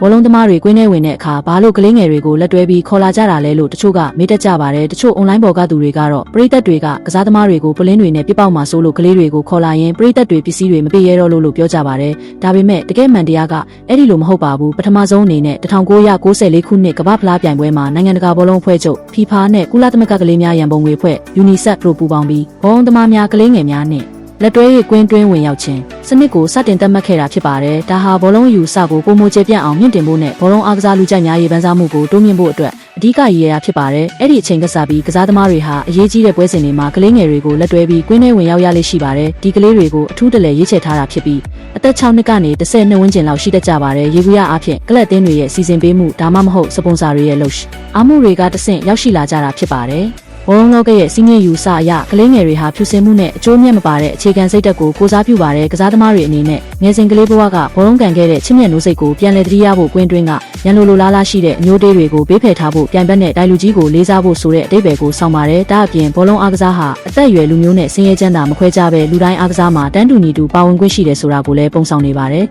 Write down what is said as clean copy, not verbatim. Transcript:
ဘောလုံးသမားတွေကွင်းထဲဝင်တဲ့အခါဘာလို့ကလေးငယ်တွေကိုလက်တွဲပြီးခေါ်လာကြတာလဲလို့တချို့ကမေးတတ်ကြပါတယ်တချို့ online ပေါ်ကသူတွေကတော့ပရိသတ်တွေကကစားသမားတွေကိုပလင်းတွေနဲ့ပြပောက်မှာစိုးလို့ကလေးတွေကိုခေါ်လာရင်ပရိသတ်တွေပစ္စည်းတွေမပေးရတော့လို့ပြောကြပါတယ်ဒါပေမဲ့တကယ်မှန်တရားကအဲ့ဒီလိုမဟုတ်ပါဘူးပထမဆုံးအနေနဲ့1994ခုနှစ်ကမ္ဘာ့ဖလားပြိုင်ပွဲမှာနိုင်ငံတကာဘောလုံးအဖွဲ့ချုပ် FIFA နဲ့ကုလသမဂ္ဂကလေးများရန်ပုံငွေအဖွဲ့ UNICEF တို့ပူးပေါင်းပြီးဘောလုံးသမားများကလေးငယ်များနဲ့လက်တွဲရေးကွင်းတွင်းဝင်ရောက်ခြင်းစနစ်ကိုစတင်သတ်မှတ်ခဲ့တာဖြစ်ပါတယ်။ဒါဟာဘောလုံးယူဆကိုပုံမကျပြန့်အောင်မြင့်တင်ဖို့နဲ့ဘောလုံးအားကစားလူကြိုက်များရေးပန်းစားမှုကိုတိုးမြင့်ဖို့အတွက်အဓိကရည်ရွယ်ရာဖြစ်ပါတယ်။အဲ့ဒီအချိန်ကစားပြီးကစားသမားတွေဟာအရေးကြီးတဲ့ပွဲစဉ်တွေမှာကလေးငယ်တွေကိုလက်တွဲပြီးကွင်းထဲဝင်ရောက်ရလိမ့်ရှိပါတယ်။ဒီကလေးတွေကိုအထူးတလဲရွေးချယ်ထားတာဖြစ်ပြီးအသက်6နှစ်ကနေ10နှစ်ဝန်းကျင်လောက်ရှိတတ်ကြပါတယ်။ရေဘူးရအားဖြင့်ကလပ်တင်းတွေရဲ့စီစဉ်ပေးမှုဒါမှမဟုတ်စပွန်ဆာတွေရဲ့လှုပ်ရှားအားမှုတွေကတဆင့်ရောက်ရှိလာကြတာဖြစ်ပါတယ်။ဘောလုံးလောကရဲ့စီးမြင့်ယူဆအရကလေးငယ်တွေဟာဖြူစင်မှုနဲ့အကျိုးမြတ်မပါတဲ့အခြေခံစိတ်ဓာတ်ကိုကိုစားပြုပါတယ်ကစားသမားတွေအနေနဲ့ငယ်စဉ်ကလေးဘဝကဘောလုံးကန်ခဲ့တဲ့ချစ်မြတ်နိုးစိတ်ကိုပြန်လည်သတိရဖို့ကွင်းတွင်းကရန်လိုလားရှိတဲ့အမျိုးသေးတွေကိုဘေးဖယ်ထားဖို့ပြိုင်ဘက်နဲ့တိုင်လူကြီးကိုလေးစားဖို့ဆိုတဲ့အဓိပ္ပာယ်ကိုဆောင်ပါတယ်ဒါအပြင်ဘောလုံးအားကစားဟာအသက်အရွယ်လူမျိုးနဲ့ဆင်းရဲချမ်းသာမခွဲခြားပဲလူတိုင်းအားကစားမှာတန်းတူညီတူပါဝင်ခွင့်ရှိတယ်ဆိုတာကိုလည်းပုံဆောင်နေပါတယ်